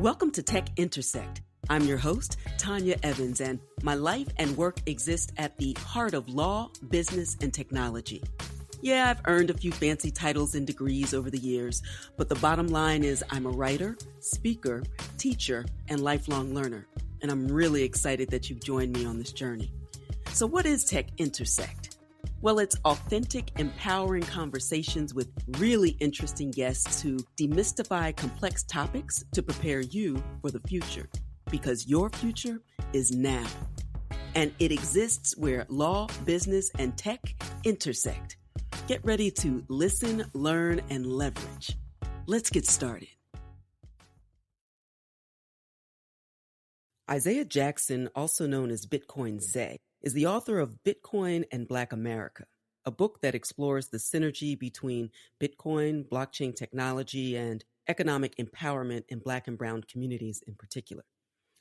Welcome to Tech Intersect. I'm your host, Tonya Evans, and my life and work exist at the heart of law, business, and technology. Yeah, I've earned a few fancy titles and degrees over the years, but the bottom line is I'm a writer, speaker, teacher, and lifelong learner, and I'm really excited that you've joined me on this journey. So what is Tech Intersect? Well, it's authentic, empowering conversations with really interesting guests who demystify complex topics to prepare you for the future. Because your future is now. And it exists where law, business, and tech intersect. Get ready to listen, learn, and leverage. Let's get started. Isaiah Jackson, also known as Bitcoin Zay, is the author of Bitcoin and Black America, a book that explores the synergy between Bitcoin, blockchain technology, and economic empowerment in Black and Brown communities in particular.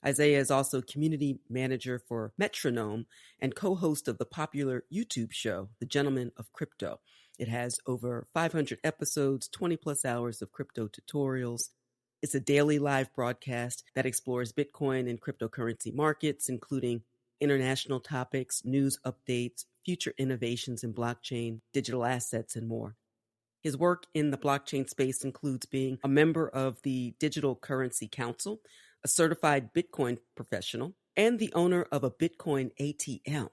Isaiah is also community manager for Metronome and co-host of the popular YouTube show, The Gentleman of Crypto. It has over 500 episodes, 20 plus hours of crypto tutorials. It's a daily live broadcast that explores Bitcoin and cryptocurrency markets, including international topics, news updates, future innovations in blockchain, digital assets, and more. His work in the blockchain space includes being a member of the Digital Currency Council, a certified Bitcoin professional, and the owner of a Bitcoin ATM.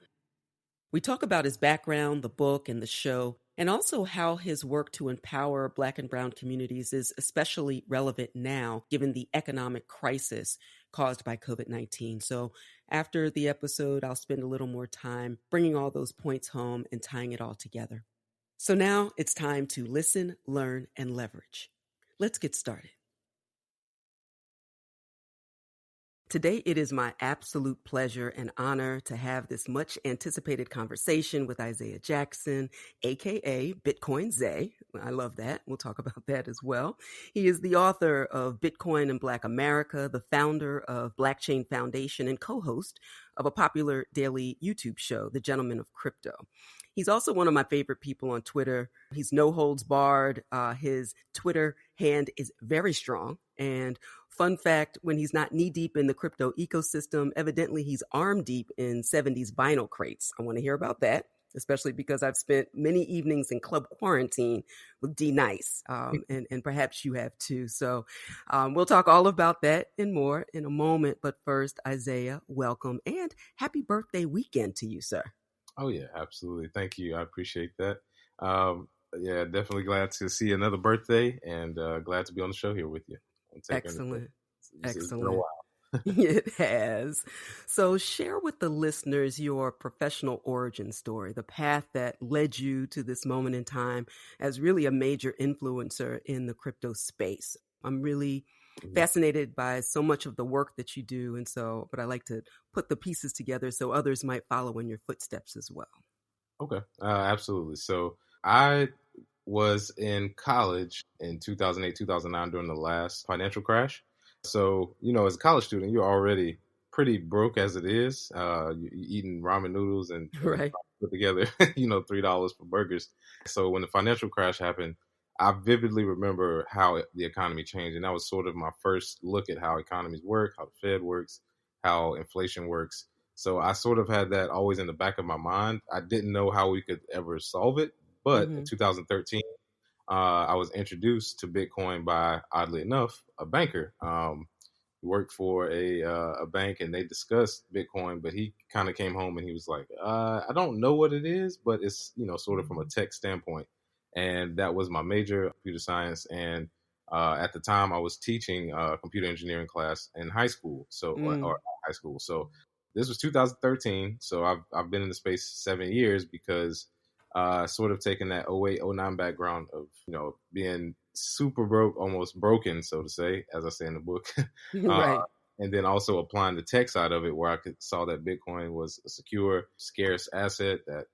We talk about his background, the book, and the show, and also how his work to empower Black and Brown communities is especially relevant now, given the economic crisis caused by COVID-19. So after the episode, I'll spend a little more time bringing all those points home and tying it all together. So now it's time to listen, learn, and leverage. Let's get started. Today, it is my absolute pleasure and honor to have this much anticipated conversation with Isaiah Jackson, aka Bitcoin Zay. I love that. We'll talk about that as well. He is the author of Bitcoin and Black America, the founder of Blockchain Foundation, and co-host of a popular daily YouTube show, The Gentleman of Crypto. He's also one of my favorite people on Twitter. He's no holds barred. His Twitter hand is very strong. And fun fact, when he's not knee deep in the crypto ecosystem, evidently he's arm deep in 70s vinyl crates. I want to hear about that, especially because I've spent many evenings in club quarantine with D Nice, and perhaps you have too. So we'll talk all about that and more in a moment. But first, Isaiah, welcome and happy birthday weekend to you, sir. Oh, yeah, absolutely. Thank you. I appreciate that. Yeah, definitely glad to see another birthday and glad to be on the show here with you. Excellent. It's been a while. It has. So share with the listeners your professional origin story, the path that led you to this moment in time as really a major influencer in the crypto space. I'm really fascinated by so much of the work that you do. And so, but I like to put the pieces together so others might follow in your footsteps as well. Okay, absolutely. So I was in college in 2008, 2009 during the last financial crash. So, as a college student, you're already pretty broke as it is. You're eating ramen noodles and right. Put together, $3 for burgers. So when the financial crash happened, I vividly remember how the economy changed. And that was sort of my first look at how economies work, how the Fed works, how inflation works. So I sort of had that always in the back of my mind. I didn't know how we could ever solve it. But in 2013, I was introduced to Bitcoin by, oddly enough, a banker. He worked for a bank and they discussed Bitcoin, but he kind of came home and he was like, I don't know what it is, but it's, sort of from a tech standpoint. And that was my major, computer science. And at the time I was teaching a computer engineering class in high school. Or high school. So this was 2013. So I've been in the space 7 years because sort of taking that 08, 09 background of, being super broke, almost broken, so to say, as I say in the book. Right. And then also applying the tech side of it where I saw that Bitcoin was a secure, scarce asset that,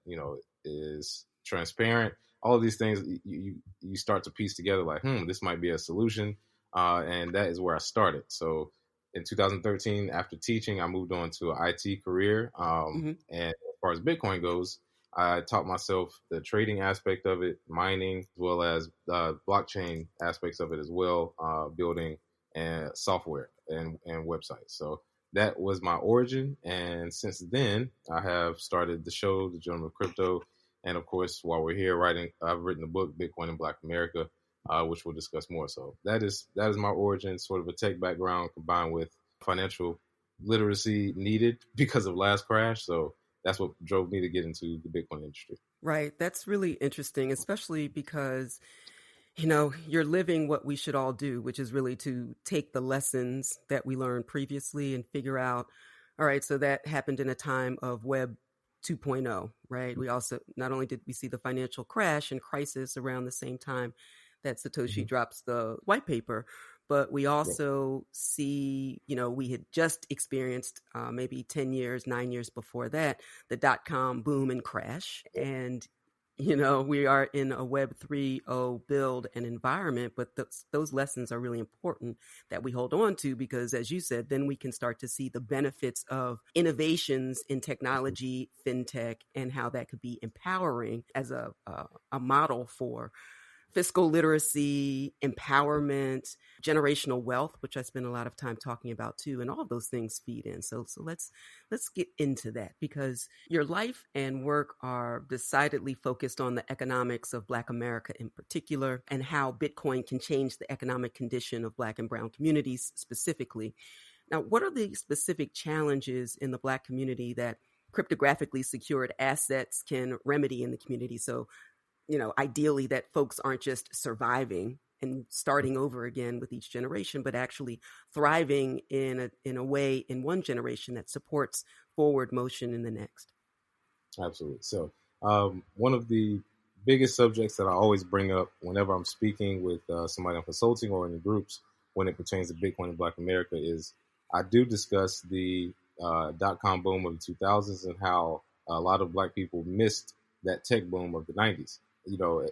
is transparent. All of these things you start to piece together like, this might be a solution. And that is where I started. So in 2013, after teaching, I moved on to an IT career. And as far as Bitcoin goes, I taught myself the trading aspect of it, mining, as well as blockchain aspects of it as well, building and software. and websites. So that was my origin. And since then, I have started the show, The Gentleman of Crypto. And of course, while we're here writing, I've written a book, Bitcoin in Black America, which we'll discuss more. So that is my origin, sort of a tech background combined with financial literacy needed because of last crash. So that's what drove me to get into the Bitcoin industry. Right. That's really interesting, especially because you're living what we should all do, which is really to take the lessons that we learned previously and figure out, all right, so that happened in a time of Web 2.0, right? We also, not only did we see the financial crash and crisis around the same time that Satoshi Mm-hmm. drops the white paper, but we Yeah. also see, we had just experienced maybe 10 years, 9 years before that, the dot-com boom and crash. And we are in a Web 3.0 build and environment, but those lessons are really important that we hold on to because, as you said, then we can start to see the benefits of innovations in technology, fintech, and how that could be empowering as a model for fiscal literacy, empowerment, generational wealth, which I spend a lot of time talking about too, and all of those things feed in. So let's get into that because your life and work are decidedly focused on the economics of Black America in particular, and how Bitcoin can change the economic condition of Black and Brown communities specifically. Now, what are the specific challenges in the Black community that cryptographically secured assets can remedy in the community? So ideally that folks aren't just surviving and starting over again with each generation, but actually thriving in a way in one generation that supports forward motion in the next. Absolutely. So one of the biggest subjects that I always bring up whenever I'm speaking with somebody I'm consulting or in the groups when it pertains to Bitcoin in Black America is I do discuss the dot-com boom of the 2000s and how a lot of Black people missed that tech boom of the 90s.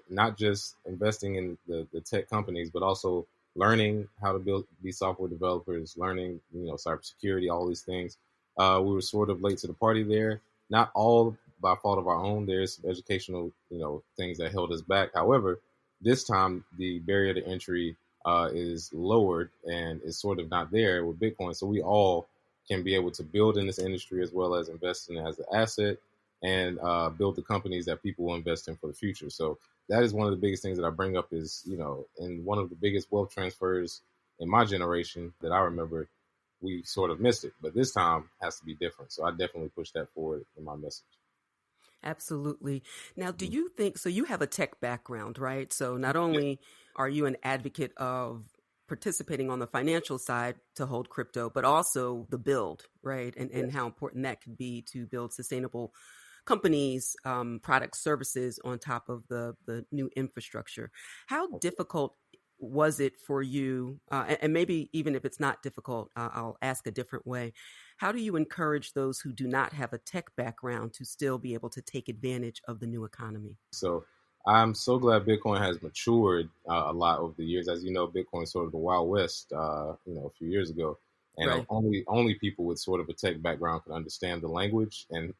Not just investing in the tech companies, but also learning how to be software developers, learning, cybersecurity, all these things. We were sort of late to the party there. Not all by fault of our own. There's some educational, things that held us back. However, this time the barrier to entry is lowered and is sort of not there with Bitcoin. So we all can be able to build in this industry as well as invest in it as an asset and build the companies that people will invest in for the future. So that is one of the biggest things that I bring up is, and one of the biggest wealth transfers in my generation that I remember, we sort of missed it. But this time has to be different. So I definitely push that forward in my message. Absolutely. Now, do you think, so you have a tech background, right? So not only are you an advocate of participating on the financial side to hold crypto, but also the build, right? And how important that could be to build sustainable companies, products, services on top of the new infrastructure. How difficult was it for you? And maybe even if it's not difficult, I'll ask a different way. How do you encourage those who do not have a tech background to still be able to take advantage of the new economy? So I'm so glad Bitcoin has matured a lot over the years. As you know, Bitcoin sort of the Wild West, a few years ago. And Right. only people with sort of a tech background can understand the language and,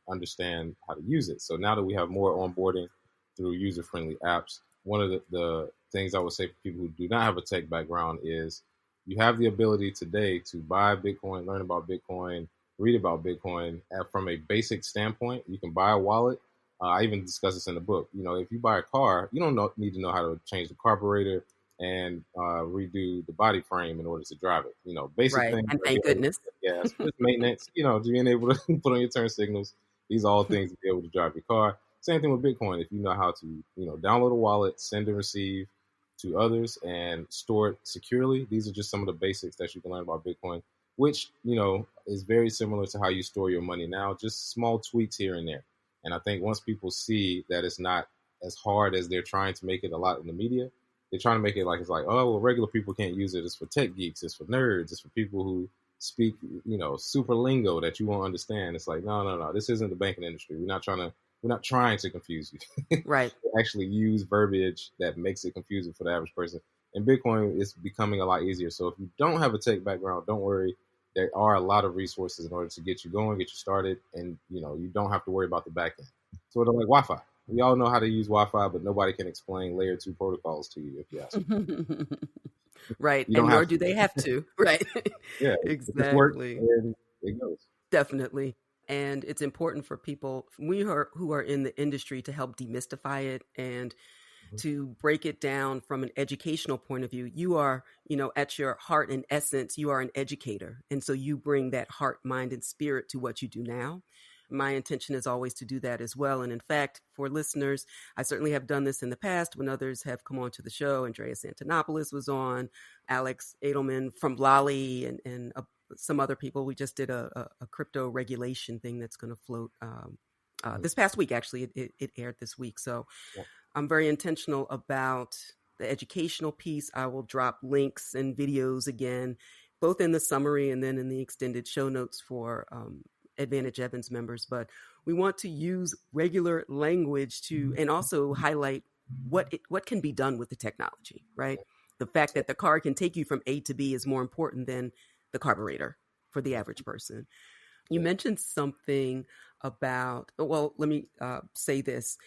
understand how to use it. So now that we have more onboarding through user-friendly apps, one of the things I would say for people who do not have a tech background is you have the ability today to buy Bitcoin, learn about Bitcoin, read about Bitcoin from a basic standpoint. You can buy a wallet. I even discuss this in the book. If you buy a car, you don't need to know how to change the carburetor and redo the body frame in order to drive it. Basic Right. things And like thank goodness. gas, just maintenance, being able to put on your turn signals. These are all things to be able to drive your car. Same thing with Bitcoin. If you know how to, download a wallet, send and receive to others and store it securely. These are just some of the basics that you can learn about Bitcoin, which, is very similar to how you store your money now, just small tweaks here and there. And I think once people see that it's not as hard as they're trying to make it a lot in the media, they're trying to make it like it's like, oh, well, regular people can't use it. It's for tech geeks. It's for nerds. It's for people who speak, super lingo that you won't understand. It's like, no. This isn't the banking industry. We're not trying to confuse you. Right. Actually use verbiage that makes it confusing for the average person. And Bitcoin is becoming a lot easier. So if you don't have a tech background, don't worry. There are a lot of resources in order to get you going, get you started, and you don't have to worry about the back end. Sort of like Wi-Fi. We all know how to use Wi-Fi, but nobody can explain layer 2 protocols to you if you ask. right? You And don't nor have do to. they have to, right? Yeah, it just works Exactly. and it goes. Definitely. And it's important for people who are in the industry to help demystify it and Mhm. to break it down from an educational point of view. You are, at your heart and essence, you are an educator. And so you bring that heart, mind, and spirit to what you do now. My intention is always to do that as well. And in fact, for listeners, I certainly have done this in the past when others have come on to the show. Andreas Antonopoulos was on, Alex Edelman from Lolly, and some other people. We just did a crypto regulation thing that's going to float this past week. Actually, it aired this week. So Yeah. I'm very intentional about the educational piece. I will drop links and videos again, both in the summary and then in the extended show notes for Advantage Evans members. But we want to use regular language to, and also highlight what can be done with the technology, right? The fact that the car can take you from A to B is more important than the carburetor for the average person. You mentioned something about, well, let me say this,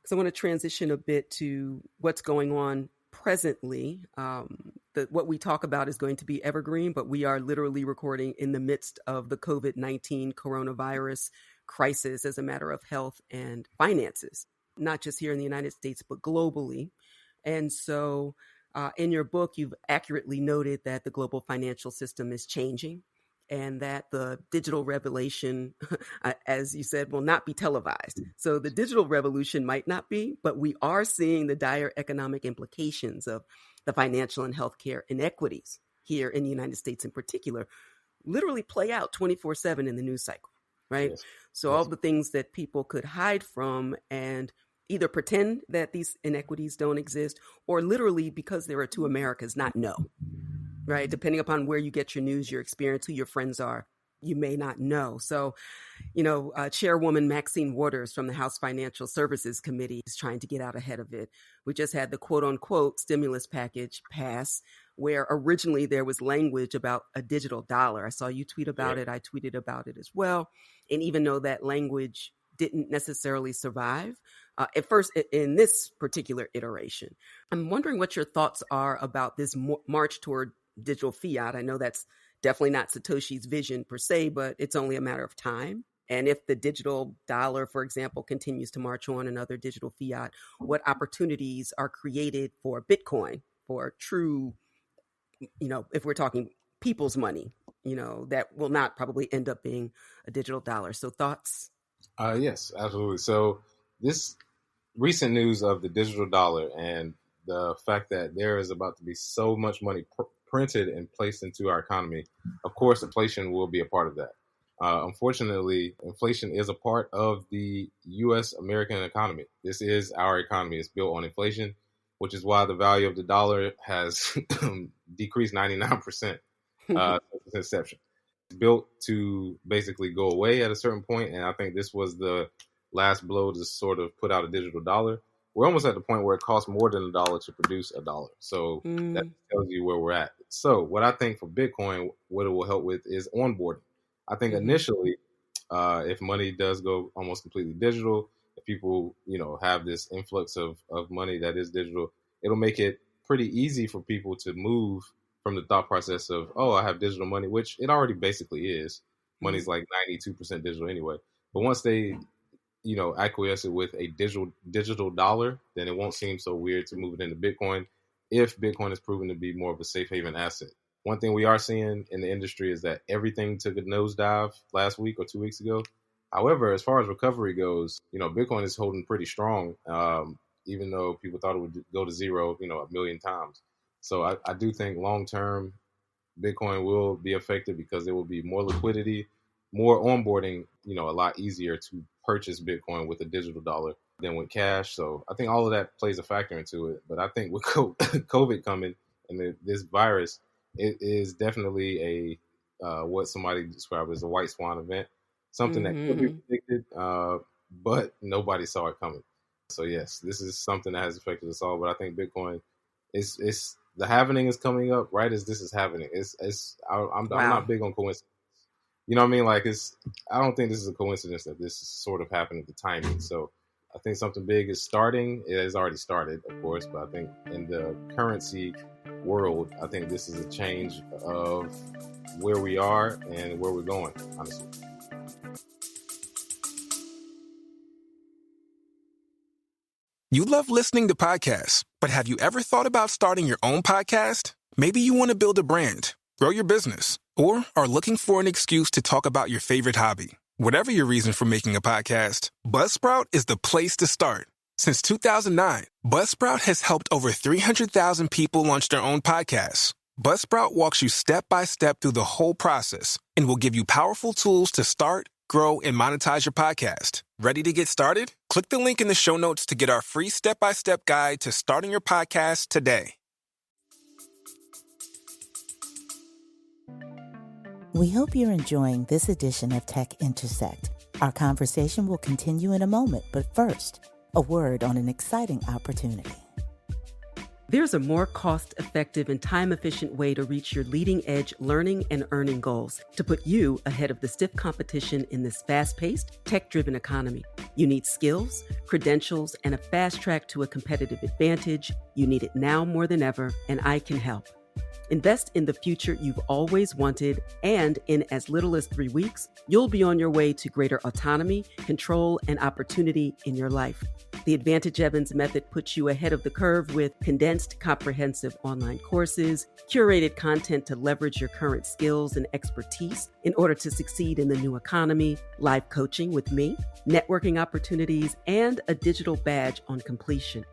because I want to transition a bit to what's going on presently. What we talk about is going to be evergreen, but we are literally recording in the midst of the COVID-19 coronavirus crisis as a matter of health and finances, not just here in the United States, but globally. And so in your book, you've accurately noted that the global financial system is changing and that the digital revolution, as you said, will not be televised. So the digital revolution might not be, but we are seeing the dire economic implications of the financial and healthcare inequities here in the United States in particular, literally play out 24/7 in the news cycle, right? Yes. So all Yes. the things that people could hide from and either pretend that these inequities don't exist or literally, because there are two Americas, not know, right? Depending upon where you get your news, your experience, who your friends are, you may not know. So, Chairwoman Maxine Waters from the House Financial Services Committee is trying to get out ahead of it. We just had the quote unquote stimulus package pass, where originally there was language about a digital dollar. I saw you tweet about it. I tweeted about it as well. And even though that language didn't necessarily survive at first in this particular iteration, I'm wondering what your thoughts are about this march toward digital fiat. I know that's definitely not Satoshi's vision per se, but it's only a matter of time. And if the digital dollar, for example, continues to march on and other digital fiat, what opportunities are created for Bitcoin, for true, if we're talking people's money, that will not probably end up being a digital dollar. So thoughts? Yes, absolutely. So this recent news of the digital dollar and the fact that there is about to be so much money printed and placed into our economy, of course, inflation will be a part of that. Unfortunately, inflation is a part of the U.S. American economy. This is our economy. It's built on inflation, which is why the value of the dollar has decreased 99% since inception. It's built to basically go away at a certain point, and I think this was the last blow to sort of put out a digital dollar. We're almost at the point where it costs more than a dollar to produce a dollar. So that tells you where we're at. So what I think for Bitcoin, what it will help with is onboarding. I think initially, if money does go almost completely digital, if people, have this influx of money that is digital, it'll make it pretty easy for people to move from the thought process of, oh, I have digital money, which it already basically is. Money's like 92% digital anyway. But once they, acquiesce it with a digital dollar, then it won't seem so weird to move it into Bitcoin if Bitcoin is proven to be more of a safe haven asset. One thing we are seeing in the industry is that everything took a nosedive last week or 2 weeks ago. However, as far as recovery goes, Bitcoin is holding pretty strong, even though people thought it would go to zero, a million times. So I do think long term, Bitcoin will be affected because there will be more liquidity, more onboarding, a lot easier to purchase Bitcoin with a digital dollar than with cash. So I think all of that plays a factor into it. But I think with COVID coming and this virus, it is definitely what somebody described as a white swan event, something that could be predicted, but nobody saw it coming. So yes, this is something that has affected us all. But I think Bitcoin it's the halvening is coming up right as this is happening. I'm not big on coincidence. You know what I mean? Like I don't think this is a coincidence that this is sort of happened at the timing. So I think something big is starting. It has already started, of course, but I think in the currency world, I think this is a change of where we are and where we're going, honestly. You love listening to podcasts, but have you ever thought about starting your own podcast? Maybe you want to build a brand, grow your business, or are looking for an excuse to talk about your favorite hobby. Whatever your reason for making a podcast, Buzzsprout is the place to start. Since 2009, Buzzsprout has helped over 300,000 people launch their own podcasts. Buzzsprout walks you step by step through the whole process and will give you powerful tools to start, grow, and monetize your podcast. Ready to get started? Click the link in the show notes to get our free step-by-step guide to starting your podcast today. We hope you're enjoying this edition of Tech Intersect. Our conversation will continue in a moment, but first, a word on an exciting opportunity. There's a more cost-effective and time-efficient way to reach your leading-edge learning and earning goals to put you ahead of the stiff competition in this fast-paced, tech-driven economy. You need skills, credentials, and a fast track to a competitive advantage. You need it now more than ever, and I can help. Invest in the future you've always wanted, and in as little as 3 weeks, you'll be on your way to greater autonomy, control, and opportunity in your life. The Advantage Evans method puts you ahead of the curve with condensed, comprehensive online courses, curated content to leverage your current skills and expertise in order to succeed in the new economy, live coaching with me, networking opportunities, and a digital badge on completion.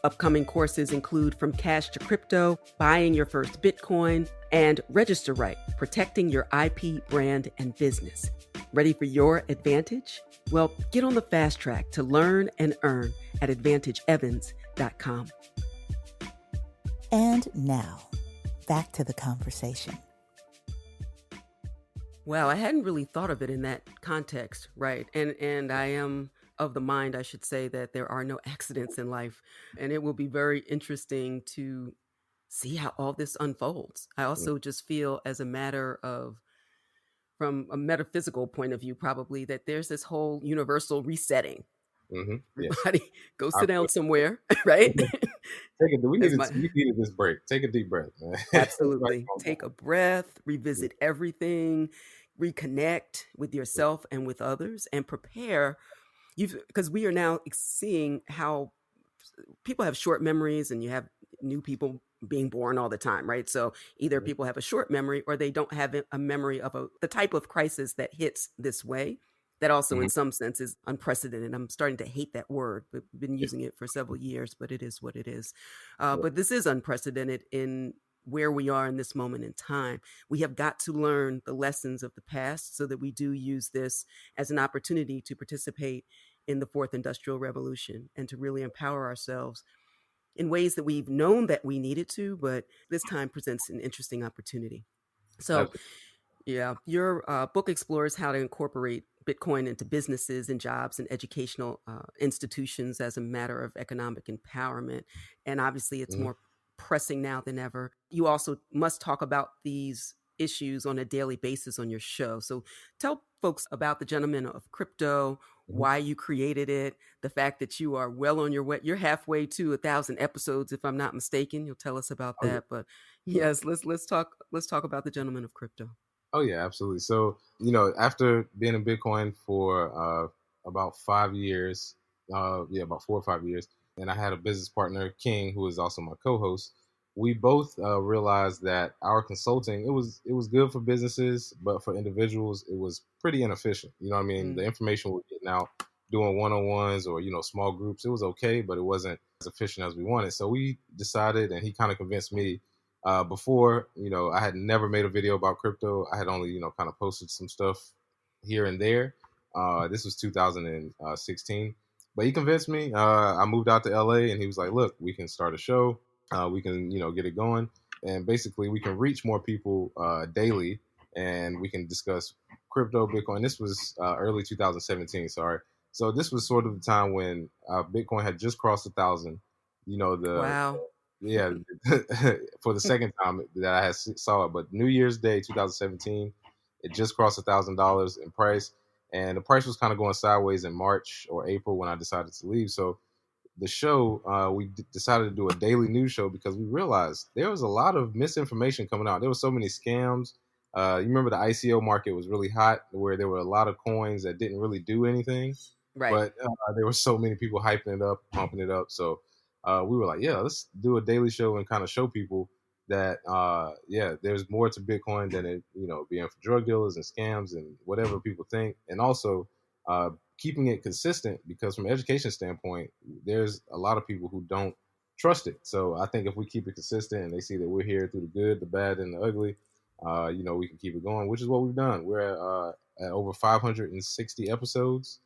Upcoming courses include From Cash to Crypto, Buying Your First Bitcoin, and Register Right, Protecting Your IP, Brand, and Business. Ready for your advantage? Well, get on the fast track to learn and earn at AdvantageEvans.com. And now, back to the conversation. Wow, I hadn't really thought of it in that context, right? And I am of the mind, I should say, that there are no accidents in life. And it will be very interesting to see how all this unfolds. I also just feel, as a matter of, from a metaphysical point of view, probably, that there's this whole universal resetting. Mm-hmm. Everybody go sit down somewhere, right? We needed this break. Take a deep breath, man. Absolutely. Take a breath, revisit everything, reconnect with yourself and with others, and prepare. Because we are now seeing how people have short memories, and you have new people being born all the time, right? So either people have a short memory, or they don't have a memory of the type of crisis that hits this way. That also, in some sense, is unprecedented. I'm starting to hate that word. We've been using it for several years, but it is what it is. But this is unprecedented in where we are in this moment in time. We have got to learn the lessons of the past so that we do use this as an opportunity to participate in the fourth industrial revolution and to really empower ourselves in ways that we've known that we needed to, but this time presents an interesting opportunity. So, yeah, your book explores how to incorporate Bitcoin into businesses and jobs and educational institutions as a matter of economic empowerment. And obviously, it's more pressing now than ever. You also must talk about these issues on a daily basis on your show. So tell folks about the Gentleman of Crypto, why you created it, the fact that you are well on your way. You're halfway to 1,000 episodes, if I'm not mistaken. You'll tell us about that. But yes, let's talk about the Gentleman of Crypto. Oh yeah, absolutely. So, after being in Bitcoin for about 5 years, about 4 or 5 years, and I had a business partner, King, who is also my co-host. We both realized that our consulting, it was good for businesses, but for individuals, it was pretty inefficient. You know what I mean? The information we're getting out, doing one-on-ones or, small groups, it was okay, but it wasn't as efficient as we wanted. So we decided, and he kind of convinced me. Before, I had never made a video about crypto. I had only, kind of posted some stuff here and there. This was 2016. But he convinced me. I moved out to LA, and he was like, look, we can start a show. We can, get it going. And basically, we can reach more people daily, and we can discuss crypto, Bitcoin. This was early 2017, sorry. So this was sort of the time when Bitcoin had just crossed 1,000. Wow. Yeah, for the second time that I saw it. But New Year's Day 2017, it just crossed $1,000 in price. And the price was kind of going sideways in March or April when I decided to leave. So the show, we decided to do a daily news show because we realized there was a lot of misinformation coming out. There were so many scams. You remember the ICO market was really hot, where there were a lot of coins that didn't really do anything, Right. but there were so many people hyping it up, pumping it up. So we were like, yeah, let's do a daily show and kind of show people that, there's more to Bitcoin than it, being for drug dealers and scams and whatever people think. And also keeping it consistent, because from an education standpoint, there's a lot of people who don't trust it. So I think if we keep it consistent and they see that we're here through the good, the bad, and the ugly, we can keep it going, which is what we've done. We're at over 560 episodes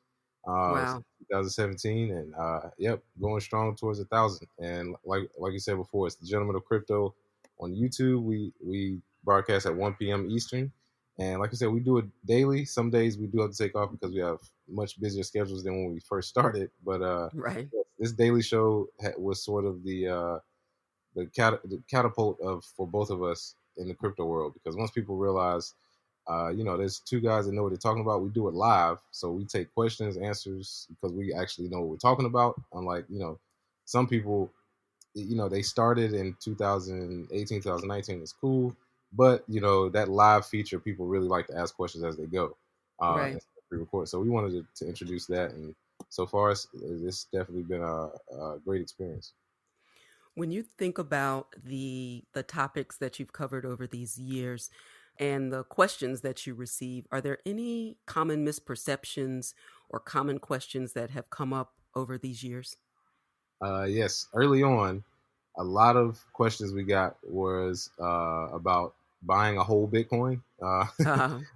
since Wow. 2017, and going strong towards 1,000. And like you said before, it's the Gentleman of Crypto on YouTube. We broadcast at 1 p.m. Eastern, and like I said, we do it daily. Some days we do have to take off because we have much busier schedules than when we first started. But Right. this daily show was sort of the catapult for both of us in the crypto world, because once people realize, there's two guys that know what they're talking about. We do it live, so we take questions, answers, because we actually know what we're talking about. Unlike, some people, they started in 2018, 2019. It's cool, but that live feature, people really like to ask questions as they go, Right. instead of pre-record. So we wanted to introduce that, and so far it's definitely been a great experience. When you think about the topics that you've covered over these years and the questions that you receive, are there any common misperceptions or common questions that have come up over these years? Yes, early on, a lot of questions we got was about buying a whole Bitcoin.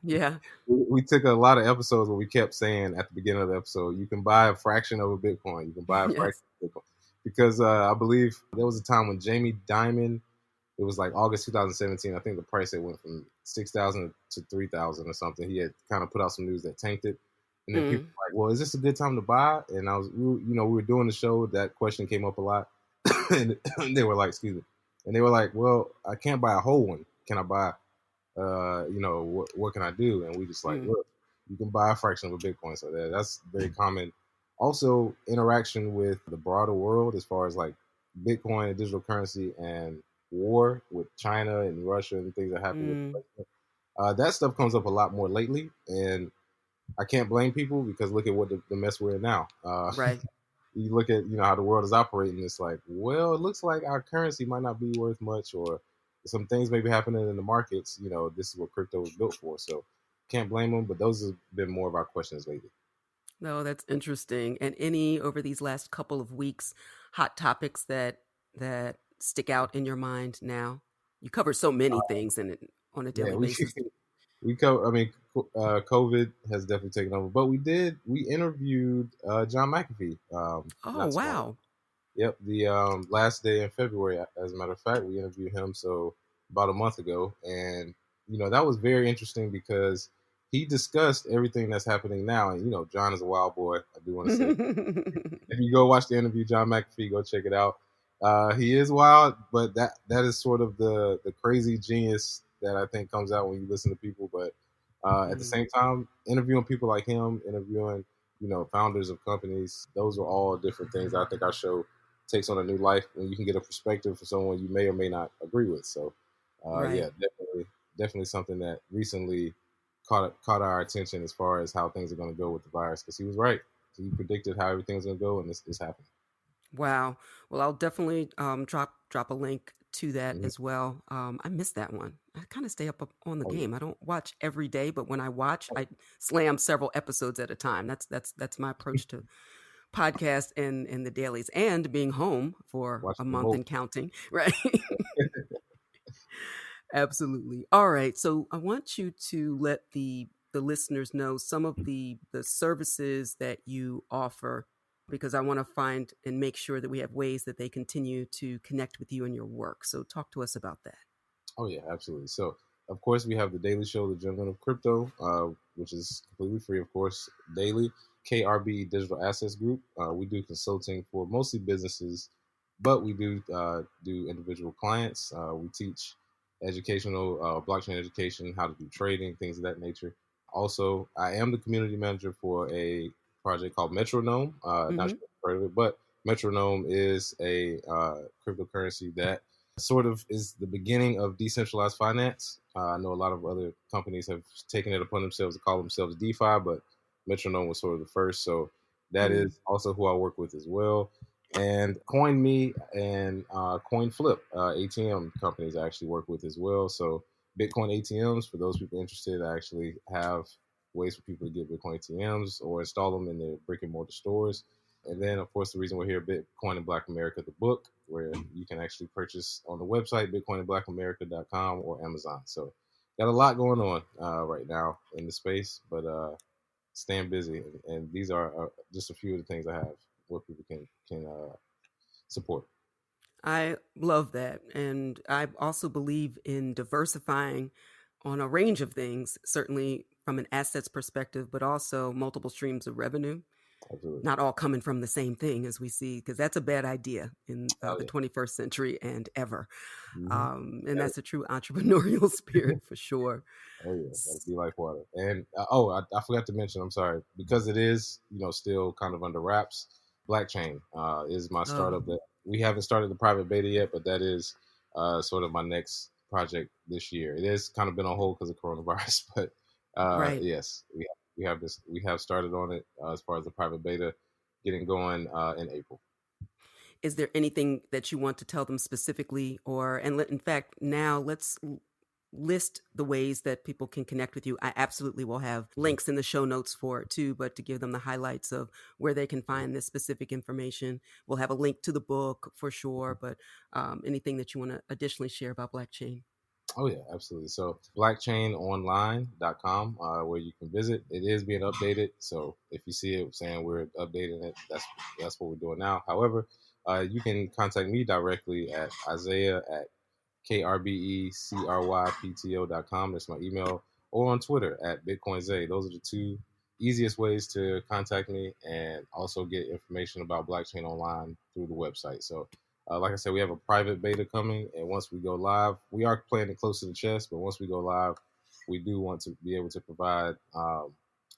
Yeah. We took a lot of episodes where we kept saying at the beginning of the episode, you can buy a fraction of a Bitcoin. You can buy a fraction Yes. of Bitcoin. Because I believe there was a time when Jamie Dimon, it was like August 2017. I think the price had went from 6,000 to 3,000 or something. He had kind of put out some news that tanked it. And then people were like, well, is this a good time to buy? And we were doing the show. That question came up a lot. And they were like, excuse me. And they were like, well, I can't buy a whole one. Can I buy, what can I do? And we just like, look, you can buy a fraction of a Bitcoin. So that's very common. Also, interaction with the broader world as far as like Bitcoin and digital currency and war with China and Russia and things that happen with the president. That stuff comes up a lot more lately. And I can't blame people, because look at what the mess we're in now. Right. You look at how the world is operating. It's like, well, it looks like our currency might not be worth much, or some things may be happening in the markets. This is what crypto was built for. So can't blame them. But those have been more of our questions lately. No, that's interesting. And any over these last couple of weeks, hot topics that stick out in your mind now? You cover so many things on a daily basis. We cover. I mean, COVID has definitely taken over. But we interviewed John McAfee. Oh, Not so long. wow. Yep, the last day in February, as a matter of fact, we interviewed him about a month ago, and that was very interesting because he discussed everything that's happening now. And John is a wild boy. I do want to say, if you go watch the interview, John McAfee, go check it out. He is wild, but that is sort of the crazy genius that I think comes out when you listen to people. But at the same time, interviewing people like him, interviewing founders of companies, those are all different things. I think our show takes on a new life when you can get a perspective from someone you may or may not agree with. So, Right. yeah, definitely something that recently caught our attention as far as how things are going to go with the virus, because he was right. He predicted how everything was going to go, and this happened. Wow. Well, I'll definitely drop a link to that as well. I missed that one. I kind of stay up on the game. I don't watch every day, but when I watch, I slam several episodes at a time. That's my approach to podcast and the dailies, and being home for Watch a the month vote. and counting. Right. Absolutely. All right. So I want you to let the listeners know some of the services that you offer, because I want to find and make sure that we have ways that they continue to connect with you and your work. So talk to us about that. Oh yeah, absolutely. So of course we have the daily show, the Gentleman of Crypto, which is completely free, of course, daily. KRB Digital Assets Group. We do consulting for mostly businesses, but we do individual clients. We teach educational blockchain education, how to do trading, things of that nature. Also, I am the community manager for a project called Metronome. Not sure if you've heard of it, but Metronome is a cryptocurrency that sort of is the beginning of decentralized finance. I know a lot of other companies have taken it upon themselves to call themselves DeFi, but Metronome was sort of the first. So that is also who I work with as well. And CoinMe and CoinFlip, ATM companies I actually work with as well. So Bitcoin ATMs, for those people interested, I actually have ways for people to get Bitcoin ATMs or install them in their brick and mortar stores. And then, of course, the reason we're here, Bitcoin in Black America, the book, where you can actually purchase on the website, bitcoininblackамerica.com or Amazon. So got a lot going on right now in the space, but staying busy. And these are just a few of the things I have where people can support. I love that. And I also believe in diversifying on a range of things, certainly from an assets perspective, but also multiple streams of revenue. Absolutely. Not all coming from the same thing, as we see, because that's a bad idea in Oh, the yeah. 21st century and ever. Mm-hmm. And that's a true entrepreneurial spirit for sure. Oh yeah, that'd be like water. And I forgot to mention. I'm sorry, because it is still kind of under wraps. Blockchain is my Oh, startup that we haven't started the private beta yet, but that is sort of my next project this year. It has kind of been on hold because of coronavirus, but right. yes, we have started on it as far as the private beta getting going in April. Is there anything that you want to tell them specifically, in fact, now let's list the ways that people can connect with you. I absolutely will have links in the show notes for it too, but to give them the highlights of where they can find this specific information, we'll have a link to the book for sure, but anything that you want to additionally share about Blockchain. Oh yeah, absolutely. So blackchainonline.com, where you can visit. It is being updated. So if you see it saying we're updating it, that's what we're doing now. However, you can contact me directly at Isaiah at KRBECRYPTO.com. That's my email. Or on Twitter at BitcoinZay. Those are the two easiest ways to contact me and also get information about Blockchain Online through the website. So like I said, we have a private beta coming, and once we go live, we are playing it close to the chest, but once we go live, we do want to be able to provide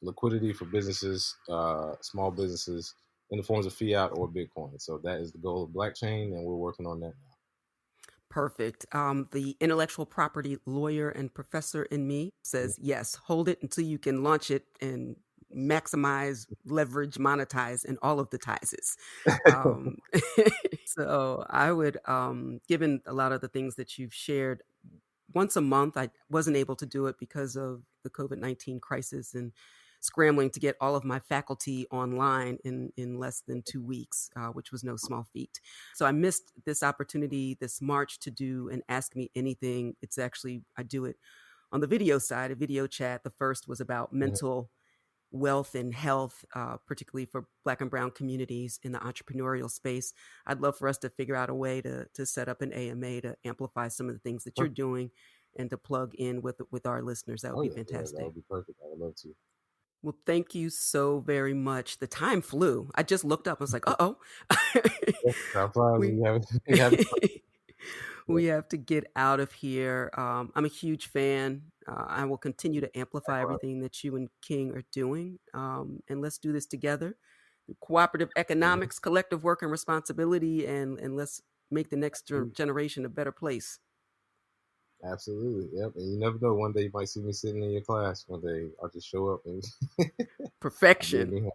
liquidity for businesses, small businesses, in the forms of fiat or Bitcoin. So that is the goal of Blockchain, and we're working on that now. Perfect. The intellectual property lawyer and professor in me says, yes, hold it until you can launch it and maximize, leverage, monetize, and all of the ties. So I would, given a lot of the things that you've shared, once a month, I wasn't able to do it because of the COVID-19 crisis and scrambling to get all of my faculty online in less than 2 weeks, which was no small feat. So I missed this opportunity this March to do an Ask Me Anything. It's actually, I do it on the video side, a video chat. The first was about mental wealth and health, particularly for Black and Brown communities in the entrepreneurial space. I'd love for us to figure out a way to set up an AMA to amplify some of the things that you're doing and to plug in with our listeners. That would be fantastic. That would be perfect. I would love to. Well, thank you so very much. The time flew. I just looked up. I was like, uh-oh. We have to get out of here. I'm a huge fan. I will continue to amplify everything that you and King are doing. And let's do this together. Cooperative economics, collective work and responsibility, and let's make the next generation a better place. Absolutely. Yep. And you never know. One day you might see me sitting in your class. One day I'll just show up and perfection.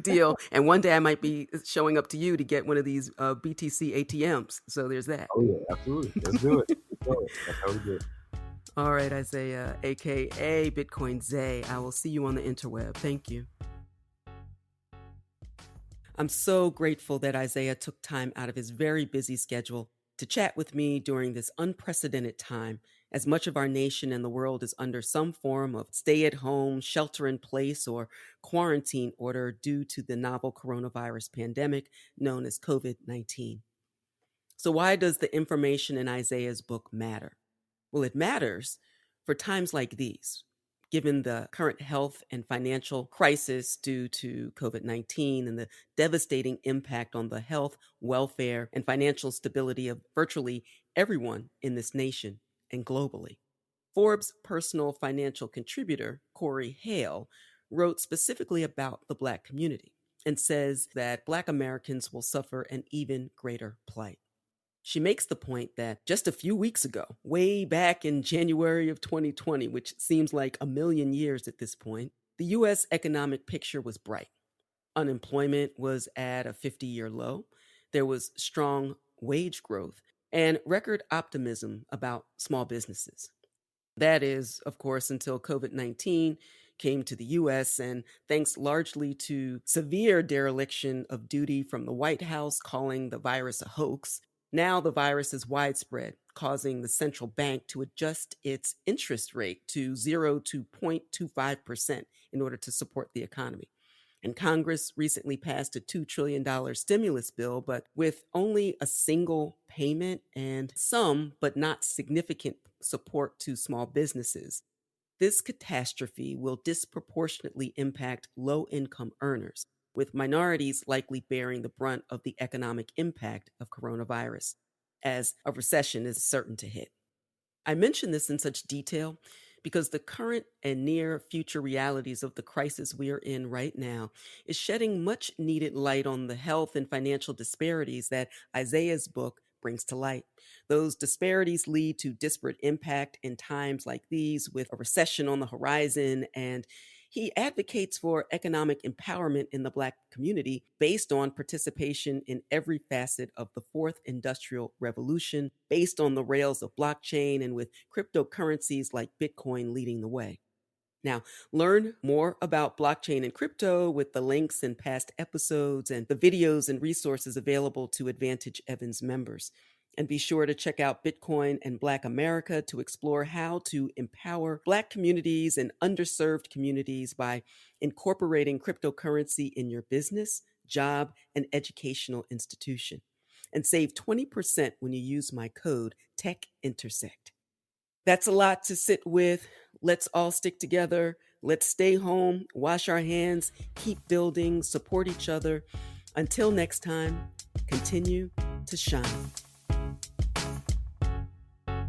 Deal. And one day I might be showing up to you to get one of these BTC ATMs. So there's that. Oh yeah, absolutely. Let's do it. That's how we do it. All right, Isaiah, aka Bitcoin Zay. I will see you on the interweb. Thank you. I'm so grateful that Isaiah took time out of his very busy schedule to chat with me during this unprecedented time, as much of our nation and the world is under some form of stay-at-home, shelter-in-place, or quarantine order due to the novel coronavirus pandemic known as COVID-19. So why does the information in Isaiah's book matter? Well, it matters for times like these, given the current health and financial crisis due to COVID-19 and the devastating impact on the health, welfare, and financial stability of virtually everyone in this nation and globally. Forbes' personal financial contributor, Corey Hale, wrote specifically about the Black community. and says that Black Americans will suffer an even greater plight. She makes the point that just a few weeks ago, way back in January of 2020, which seems like a million years at this point, the U.S. economic picture was bright. Unemployment was at a 50-year low. There was strong wage growth and record optimism about small businesses. That is, of course, until COVID-19 came to the U.S., and thanks largely to severe dereliction of duty from the White House calling the virus a hoax, now the virus is widespread, causing the central bank to adjust its interest rate to 0 to 0.25% in order to support the economy. And Congress recently passed a $2 trillion stimulus bill, but with only a single payment and some, but not significant, support to small businesses. This catastrophe will disproportionately impact low-income earners, with minorities likely bearing the brunt of the economic impact of coronavirus, as a recession is certain to hit. I mention this in such detail because the current and near future realities of the crisis we are in right now is shedding much needed light on the health and financial disparities that Isaiah's book brings to light. Those disparities lead to disparate impact in times like these, with a recession on the horizon, and he advocates for economic empowerment in the Black community based on participation in every facet of the fourth industrial revolution, based on the rails of blockchain and with cryptocurrencies like Bitcoin leading the way. Now, learn more about blockchain and crypto with the links in past episodes and the videos and resources available to Advantage Evans members. And be sure to check out Bitcoin and Black America to explore how to empower Black communities and underserved communities by incorporating cryptocurrency in your business, job, and educational institution. And save 20% when you use my code TechIntersect. That's a lot to sit with. Let's all stick together. Let's stay home, wash our hands, keep building, support each other. Until next time, continue to shine.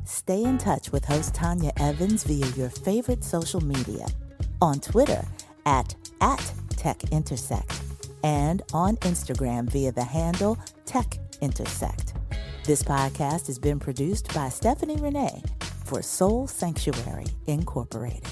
Stay in touch with host Tonya Evans via your favorite social media. On Twitter at TechIntersect and on Instagram via the handle TechIntersect. This podcast has been produced by Stephanie Renee for Soul Sanctuary Incorporated.